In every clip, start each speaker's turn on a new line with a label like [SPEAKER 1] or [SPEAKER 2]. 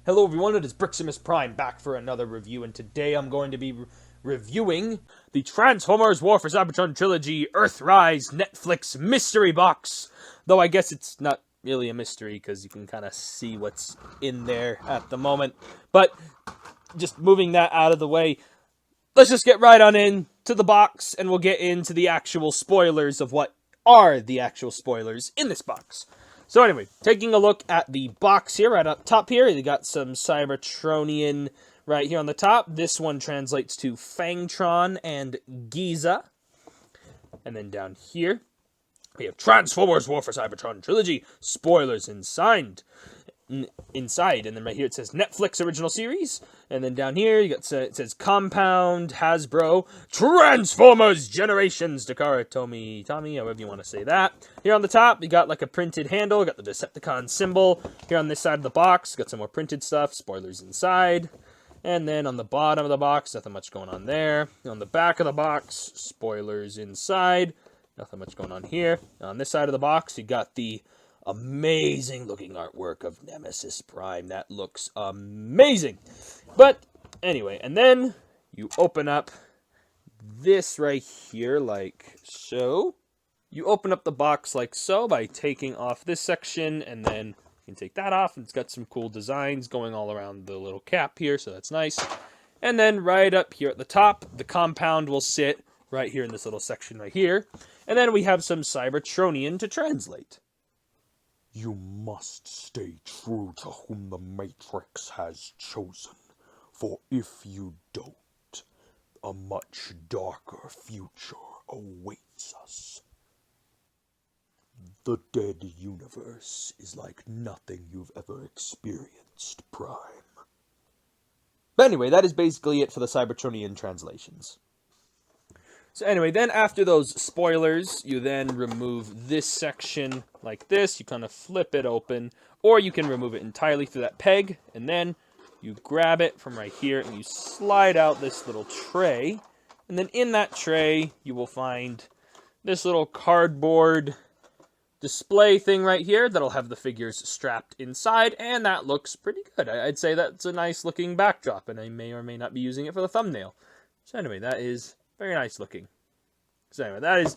[SPEAKER 1] Hello everyone, it is Briximus Prime back for another review, and today I'm going to be reviewing the Transformers War for Cybertron Trilogy Earthrise Netflix Mystery Box. Though I guess it's not really a mystery because you can kind of see what's in there at the moment. But just moving that out of the way, let's just get right on in to the box and we'll get into the actual spoilers of what are the actual spoilers in this box. So anyway, taking a look at the box here, right up top here, you got some Cybertronian right here on the top. This one translates to Fangtron and Giza. And then down here, we have Transformers War for Cybertron Trilogy, spoilers inside. And then right here it says Netflix Original Series. And then down here you got it says Compound, Hasbro, Transformers Generations, Takara, Tommy, however you want to say that. Here on the top you got like a printed handle, got the Decepticon symbol. Here on this side of the box, got some more printed stuff, spoilers inside. And then on the bottom of the box, nothing much going on there. On the back of the box, spoilers inside. Nothing much going on here. On this side of the box, you got the amazing looking artwork of Nemesis Prime. That looks amazing. But anyway, and then you open up this right here like so. You open up the box like so by taking off this section, and then you can take that off, and it's got some cool designs going all around the little cap here, so that's nice. And then right up here at the top, the compound will sit right here in this little section right here. And then we have some Cybertronian to translate.
[SPEAKER 2] You must stay true to whom the Matrix has chosen, for if you don't, a much darker future awaits us. The dead universe is like nothing you've ever experienced, Prime.
[SPEAKER 1] But anyway, that is basically it for the Cybertronian translations. So anyway, then after those spoilers, you then remove this section like this. You kind of flip it open, or you can remove it entirely through that peg, and then you grab it from right here, and you slide out this little tray. And then in that tray, you will find this little cardboard display thing right here that'll have the figures strapped inside, and that looks pretty good. I'd say that's a nice looking backdrop, and I may or may not be using it for the thumbnail. So anyway, that is very nice looking. So anyway, that is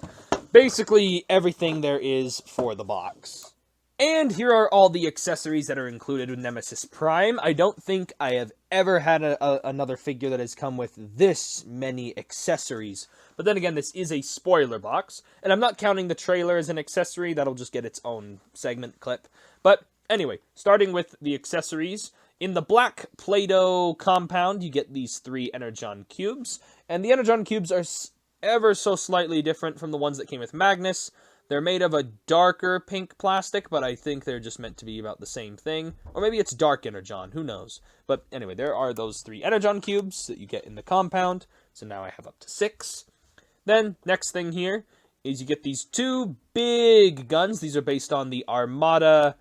[SPEAKER 1] basically everything there is for the box. And here are all the accessories that are included with Nemesis Prime. I don't think I have ever had another figure that has come with this many accessories. But then again, this is a spoiler box. And I'm not counting the trailer as an accessory. That'll just get its own segment clip. But anyway, starting with the accessories. In the black Play-Doh compound, you get these 3 Energon Cubes. And the Energon Cubes are ever so slightly different from the ones that came with Magnus. They're made of a darker pink plastic, but I think they're just meant to be about the same thing. Or maybe it's dark Energon, who knows. But anyway, there are those 3 Energon Cubes that you get in the compound. So now I have up to 6. Then, next thing here is you get these 2 big guns. These are based on the Armada...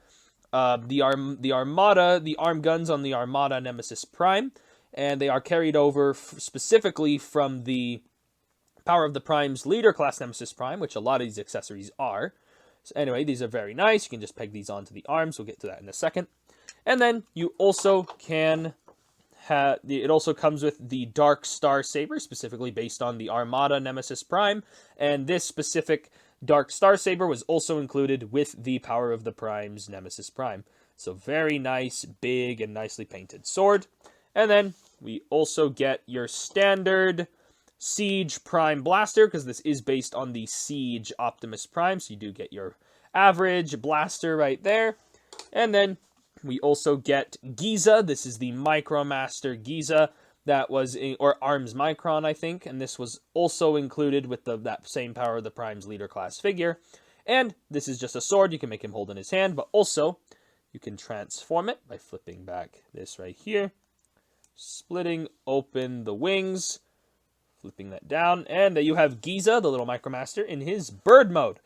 [SPEAKER 1] the arm guns on the Armada Nemesis Prime, and they are carried over specifically from the Power of the Prime's Leader Class Nemesis Prime, which a lot of these accessories are. So anyway, these are very nice. You can just peg these onto the arms. We'll get to that in a second. And then you also can have, it also comes with the Dark Star Saber, specifically based on the Armada Nemesis Prime, and this specific Dark Star Saber was also included with the Power of the Prime's Nemesis Prime. So very nice, big, and nicely painted sword. And then we also get your standard Siege Prime Blaster, because this is based on the Siege Optimus Prime. So you do get your average blaster right there. And then we also get Giza. This is the Micromaster Giza. That was, or Arms Micron, I think, and this was also included with that same Power of the Prime's Leader Class figure. And this is just a sword you can make him hold in his hand, but also you can transform it by flipping back this right here, splitting open the wings, flipping that down, and there you have Giza, the little Micromaster, in his bird mode.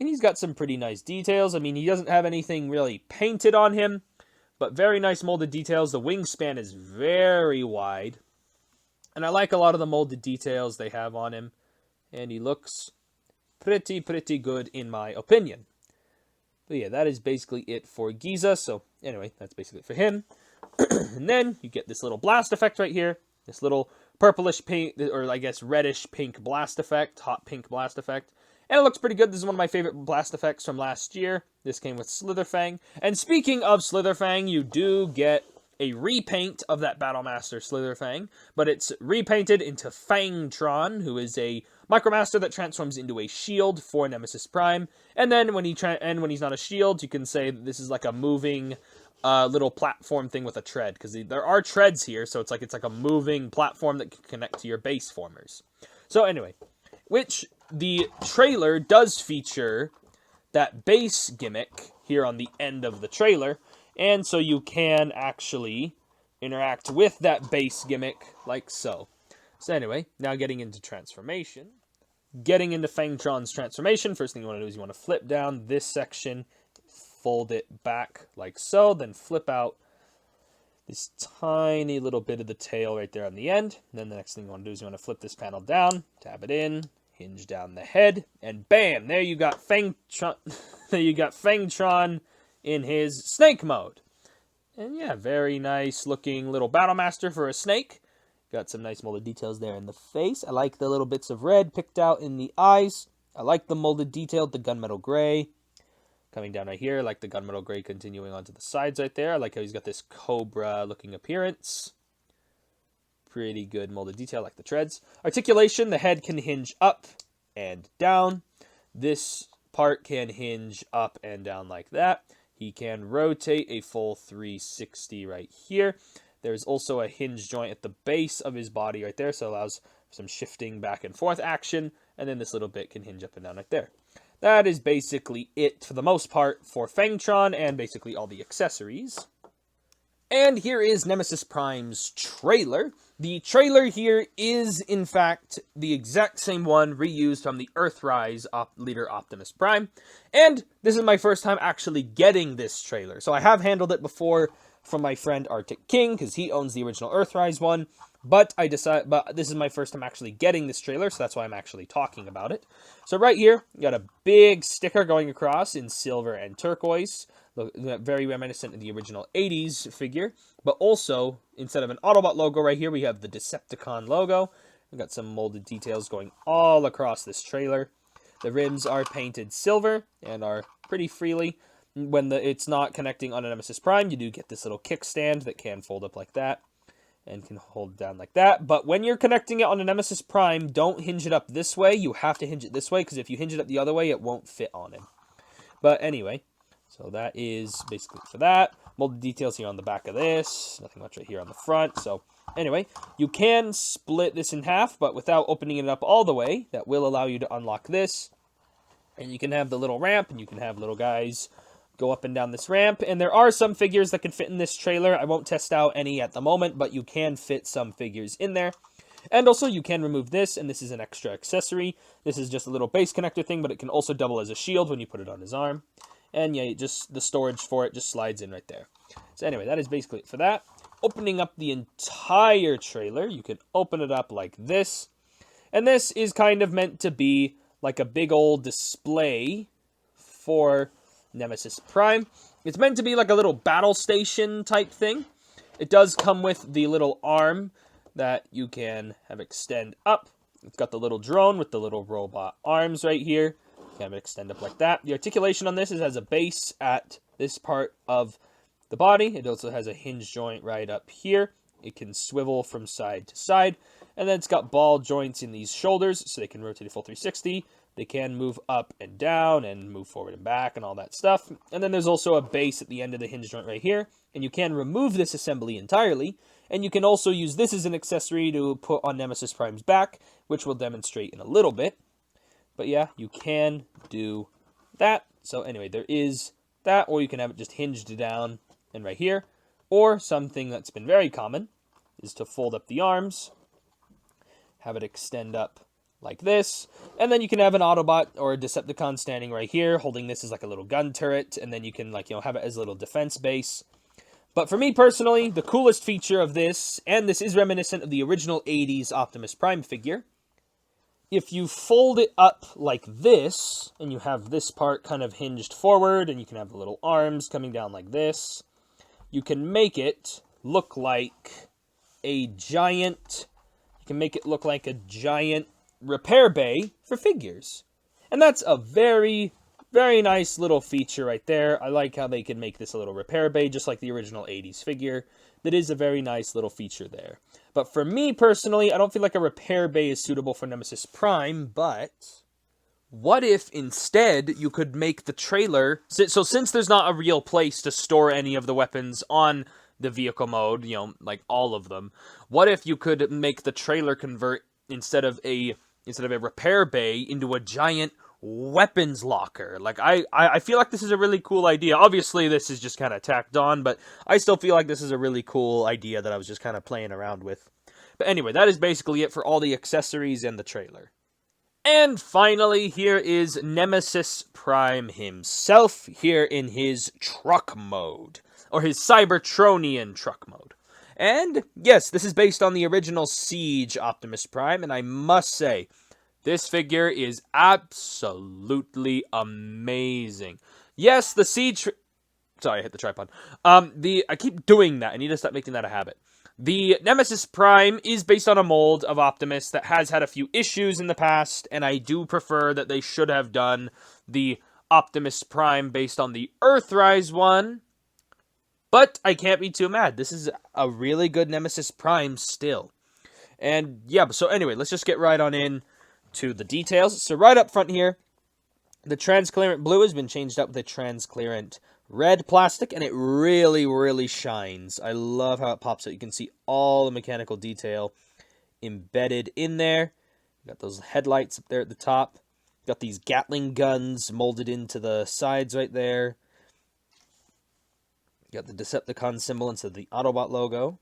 [SPEAKER 1] And he's got some pretty nice details. I mean, he doesn't have anything really painted on him, but very nice molded details. The wingspan is very wide. And I like a lot of the molded details they have on him. And he looks pretty good in my opinion. But yeah, that is basically it for Giza. So anyway, that's basically it for him. And then you get this little blast effect right here. This little purplish pink, or I guess reddish pink blast effect. Hot pink blast effect. And it looks pretty good. This is one of my favorite blast effects from last year. This came with Slitherfang. And speaking of Slitherfang, you do get a repaint of that Battlemaster Slitherfang, but it's repainted into Fangtron, who is a Micromaster that transforms into a shield for Nemesis Prime. And then when he's not a shield, you can say that this is like a moving little platform thing with a tread, because there are treads here, so it's like a moving platform that can connect to your base formers. So anyway, which the trailer does feature that base gimmick here on the end of the trailer, and so you can actually interact with that base gimmick like so. So anyway, now getting into transformation. Getting into Fangtron's transformation, first thing you want to do is you want to flip down this section, fold it back like so, then flip out this tiny little bit of the tail right there on the end. And then the next thing you want to do is you want to flip this panel down, tab it in, hinge down the head, and bam, there you got Fangtron. There you got Fangtron in his snake mode. And yeah, very nice looking little Battlemaster for a snake. Got some nice molded details there in the face. I like the little bits of red picked out in the eyes. I like the molded detail, the gunmetal gray. Coming down right here, I like the gunmetal gray continuing onto the sides right there. I like how he's got this cobra looking appearance. Pretty good molded detail, like the treads. Articulation, the head can hinge up and down. This part can hinge up and down like that. He can rotate a full 360 right here. There's also a hinge joint at the base of his body right there, so it allows some shifting back and forth action, and then this little bit can hinge up and down right there. That is basically it for the most part for Fangtron and basically all the accessories. And here is Nemesis Prime's trailer. The trailer here is, in fact, the exact same one reused from the Earthrise leader Optimus Prime. And this is my first time actually getting this trailer. So I have handled it before from my friend Arctic King, because he owns the original Earthrise one. But this is my first time actually getting this trailer, so that's why I'm actually talking about it. So right here, you got a big sticker going across in silver and turquoise. Very reminiscent of the original 80s figure. But also, instead of an Autobot logo right here, we have the Decepticon logo. We've got some molded details going all across this trailer. The rims are painted silver and are pretty freely. When it's not connecting on a Nemesis Prime, you do get this little kickstand that can fold up like that and can hold down like that. But when you're connecting it on a Nemesis Prime, don't hinge it up this way. You have to hinge it this way, because if you hinge it up the other way, it won't fit on him. But anyway, so that is basically for that. Molded details here on the back of this. Nothing much right here on the front. So anyway, you can split this in half, but without opening it up all the way. That will allow you to unlock this. And you can have the little ramp, and you can have little guys go up and down this ramp. And there are some figures that can fit in this trailer. I won't test out any at the moment, but you can fit some figures in there. And also, you can remove this, and this is an extra accessory. This is just a little base connector thing, but it can also double as a shield when you put it on his arm. And yeah, just the storage for it just slides in right there. So anyway, that is basically it for that. Opening up the entire trailer, you can open it up like this. And this is kind of meant to be like a big old display for Nemesis Prime. It's meant to be like a little battle station type thing. It does come with the little arm that you can have extend up. It's got the little drone with the little robot arms right here. You can have it extend up like that. The articulation on this is as a base at this part of the body. It also has a hinge joint right up here. It can swivel from side to side. And then it's got ball joints in these shoulders, so they can rotate a full 360. They can move up and down and move forward and back and all that stuff. And then there's also a base at the end of the hinge joint right here. And you can remove this assembly entirely. And you can also use this as an accessory to put on Nemesis Prime's back, which we'll demonstrate in a little bit. But yeah, you can do that. So anyway, there is that, or you can have it just hinged down and right here. Or something that's been very common is to fold up the arms, have it extend up like this, and then you can have an Autobot or a Decepticon standing right here, holding this as like a little gun turret, and then you can have it as a little defense base. But for me personally, the coolest feature of this, and this is reminiscent of the original 80s Optimus Prime figure, if you fold it up like this, and you have this part kind of hinged forward, and you can have the little arms coming down like this, you can make it look like a giant... You can make it look like a giant repair bay for figures. And that's a very, very nice little feature right there. I like how they can make this a little repair bay, just like the original 80s figure. That is a very nice little feature there. But for me, personally, I don't feel like a repair bay is suitable for Nemesis Prime, but... What if, instead, you could make the trailer... So since there's not a real place to store any of the weapons on the vehicle mode, you know, like all of them, what if you could make the trailer convert, instead of a repair bay, into a giant weapons locker? Like, I feel like this is a really cool idea. Obviously, this is just kind of tacked on, but I still feel like this is a really cool idea that I was just kind of playing around with. But anyway, that is basically it for all the accessories and the trailer. And finally, here is Nemesis Prime himself, here in his truck mode, or his Cybertronian truck mode. And yes, this is based on the original Siege Optimus Prime, and I must say, this figure is absolutely amazing. Yes, the Siege... Sorry, I hit the tripod. I keep doing that. I need to stop making that a habit. The Nemesis Prime is based on a mold of Optimus that has had a few issues in the past, and I do prefer that they should have done the Optimus Prime based on the Earthrise one. But I can't be too mad. This is a really good Nemesis Prime still. And yeah, so anyway, let's just get right on in to the details. So right up front here, the transparent blue has been changed up with a transparent red plastic, and it really, really shines. I love how it pops out. You can see all the mechanical detail embedded in there. Got those headlights up there at the top. Got these Gatling guns molded into the sides right there. Got the Decepticon symbol instead of the Autobot logo.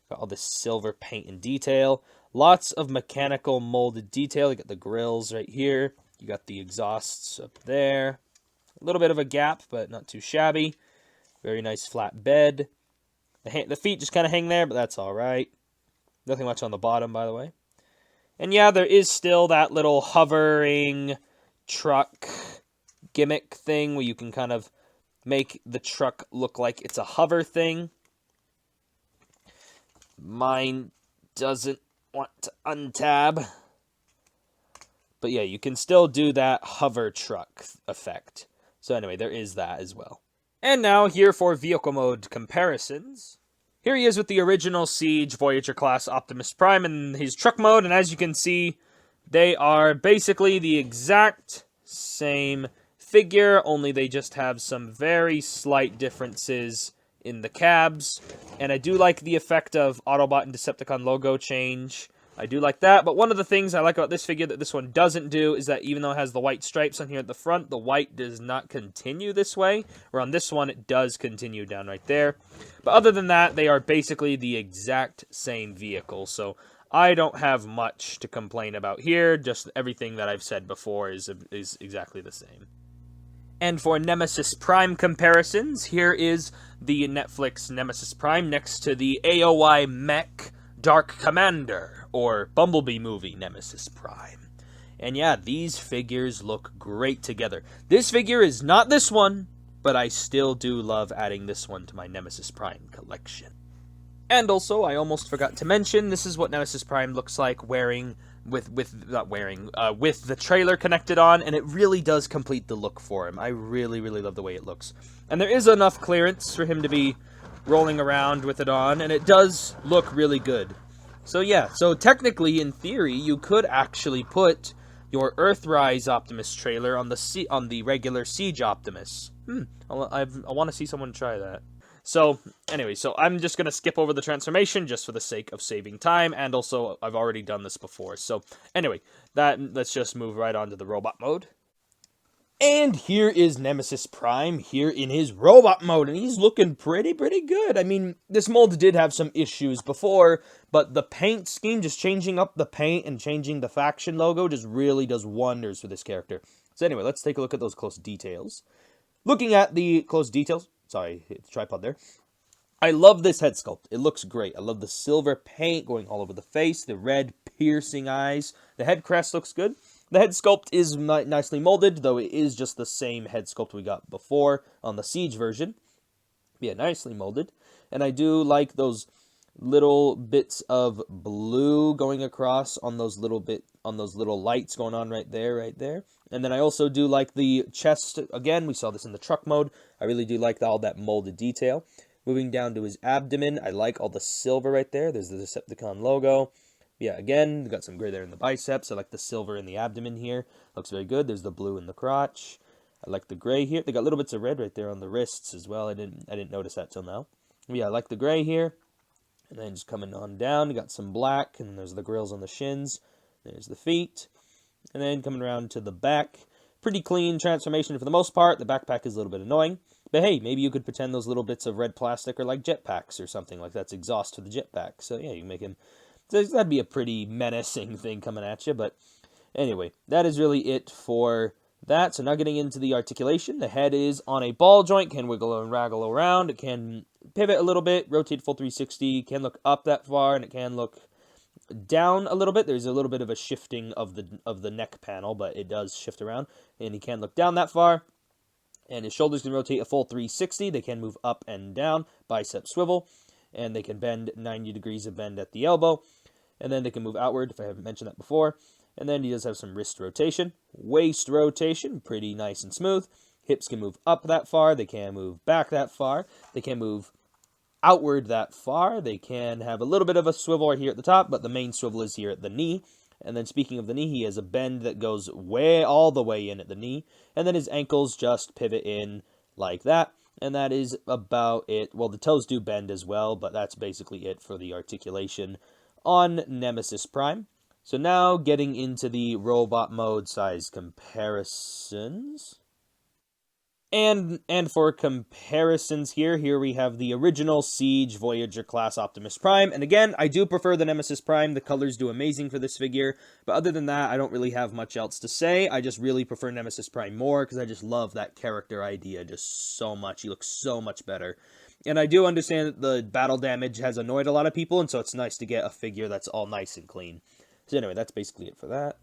[SPEAKER 1] Got all this silver paint and detail. Lots of mechanical molded detail. You got the grills right here. You got the exhausts up there. A little bit of a gap, but not too shabby. Very nice flat bed. The feet just kind of hang there, but that's alright. Nothing much on the bottom, by the way. And yeah, there is still that little hovering truck gimmick thing where you can kind of make the truck look like it's a hover thing. Mine doesn't want to untab. But yeah, you can still do that hover truck effect. So anyway, there is that as well. And now, here for vehicle mode comparisons. Here he is with the original Siege Voyager class Optimus Prime in his truck mode, and as you can see, they are basically the exact same figure, only they just have some very slight differences in the cabs. And I do like the effect of Autobot and Decepticon logo change. I do like that, but one of the things I like about this figure that this one doesn't do is that even though it has the white stripes on here at the front, the white does not continue this way, where on this one it does continue down right there. But other than that, they are basically the exact same vehicle, so I don't have much to complain about here. Just everything that I've said before is exactly the same. And for Nemesis Prime comparisons, here is the Netflix Nemesis Prime next to the AOI Mech Dark Commander, or Bumblebee movie Nemesis Prime. And yeah, these figures look great together. This figure is not this one, but I still do love adding this one to my Nemesis Prime collection. And also, I almost forgot to mention, this is what Nemesis Prime looks like with the trailer connected on, and it really does complete the look for him. I really, really love the way it looks. And there is enough clearance for him to be rolling around with it on, and it does look really good. So yeah, so technically, in theory, you could actually put your Earthrise Optimus trailer on the regular Siege Optimus. I want to see someone try that. So, anyway, so I'm just going to skip over the transformation just for the sake of saving time, and also I've already done this before. So, anyway, let's just move right on to the robot mode. And here is Nemesis Prime here in his robot mode, and he's looking pretty good. I mean, this mold did have some issues before, but the paint scheme, just changing up the paint and changing the faction logo, just really does wonders for this character. So anyway, let's take a look at those close details. Looking at the close details, sorry, hit the tripod there. I love this head sculpt. It looks great. I love the silver paint going all over the face, the red piercing eyes. The head crest looks good. The head sculpt is nicely molded, though it is just the same head sculpt we got before on the Siege version. Yeah, nicely molded. And I do like those little bits of blue going across on those little lights going on right there, right there. And then I also do like the chest. Again, we saw this in the truck mode. I really do like all that molded detail. Moving down to his abdomen, I like all the silver right there. There's the Decepticon logo. Yeah, again, we got some gray there in the biceps. I like the silver in the abdomen here. Looks very good. There's the blue in the crotch. I like the gray here. They got little bits of red right there on the wrists as well. I didn't notice that till now. Yeah, I like the gray here. And then just coming on down, you got some black, and there's the grills on the shins. There's the feet. And then coming around to the back. Pretty clean transformation for the most part. The backpack is a little bit annoying. But hey, maybe you could pretend those little bits of red plastic are like jetpacks or something. Like that's exhaust for the jetpack. So yeah, you can make him... So that'd be a pretty menacing thing coming at you. But anyway, that is really it for that. So now getting into the articulation. The head is on a ball joint. Can wiggle and waggle around. It can pivot a little bit, rotate full 360, can look up that far, and it can look down a little bit. There's a little bit of a shifting of the neck panel, but it does shift around, and he can look down that far. And his shoulders can rotate a full 360. They can move up and down, bicep swivel, and they can bend 90 degrees of bend at the elbow, and then they can move outward, if I haven't mentioned that before. And then he does have some wrist rotation, waist rotation, pretty nice and smooth. Hips can move up that far. They can move back that far. They can move outward that far. They can have a little bit of a swivel right here at the top, but the main swivel is here at the knee. And then speaking of the knee, he has a bend that goes all the way in at the knee. And then his ankles just pivot in like that. And that is about it. Well, the toes do bend as well, but that's basically it for the articulation on Nemesis Prime. So now getting into the robot mode size comparisons. And for comparisons here we have the original Siege Voyager class Optimus Prime. And again, I do prefer the Nemesis Prime. The colors do amazing for this figure. But other than that, I don't really have much else to say. I just really prefer Nemesis Prime more because I just love that character idea just so much. He looks so much better. And I do understand that the battle damage has annoyed a lot of people, and so it's nice to get a figure that's all nice and clean. So anyway, that's basically it for that.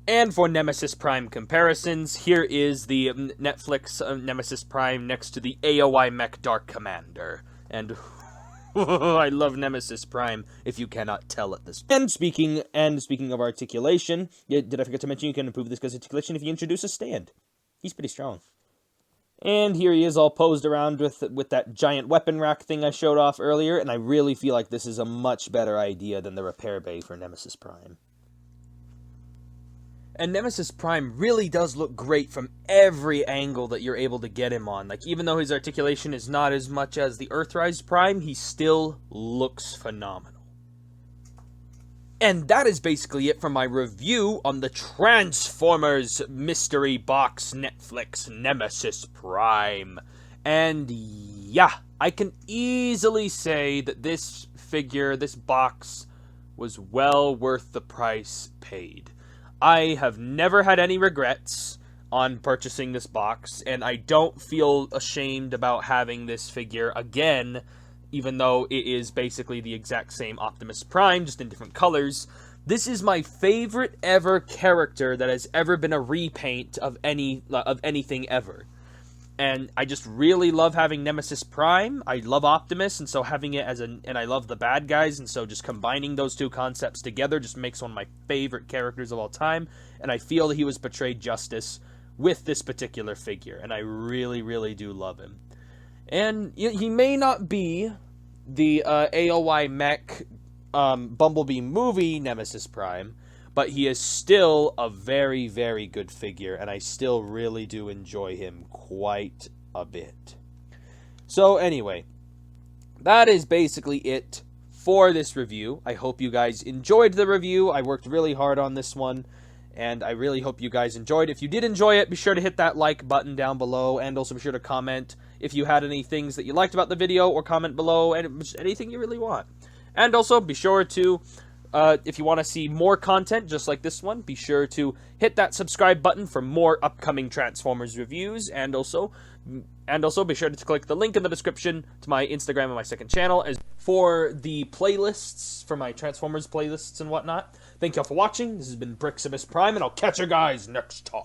[SPEAKER 1] And for Nemesis Prime comparisons, here is the Netflix Nemesis Prime next to the AOI Mech Dark Commander. And I love Nemesis Prime, if you cannot tell at this point. And speaking of articulation, did I forget to mention you can improve this guy's articulation if you introduce a stand? He's pretty strong. And here he is all posed around with that giant weapon rack thing I showed off earlier, and I really feel like this is a much better idea than the repair bay for Nemesis Prime. And Nemesis Prime really does look great from every angle that you're able to get him on. Like, even though his articulation is not as much as the Earthrise Prime, he still looks phenomenal. And that is basically it for my review on the Transformers Mystery Box Netflix Nemesis Prime. And yeah, I can easily say that this figure, this box, was well worth the price paid. I have never had any regrets on purchasing this box, and I don't feel ashamed about having this figure again, even though it is basically the exact same Optimus Prime, just in different colors. This is my favorite ever character that has ever been a repaint of anything ever. And I just really love having Nemesis Prime. I love Optimus, and so having it and I love the bad guys, and so just combining those two concepts together just makes one of my favorite characters of all time. And I feel that he was portrayed justice with this particular figure, and I really, really do love him. And he may not be the AOI Mech Bumblebee movie Nemesis Prime, but he is still a very, very good figure, and I still really do enjoy him quite a bit. So anyway, that is basically it for this review. I hope you guys enjoyed the review. I worked really hard on this one, and I really hope you guys enjoyed. If you did enjoy it, be sure to hit that like button down below, and also be sure to comment if you had any things that you liked about the video, or comment below anything you really want. And also, be sure to... if you want to see more content just like this one, be sure to hit that subscribe button for more upcoming Transformers reviews, and also be sure to click the link in the description to my Instagram and my second channel as for the playlists, for my Transformers playlists and whatnot. Thank y'all for watching. This has been Briximus Prime, and I'll catch you guys next time.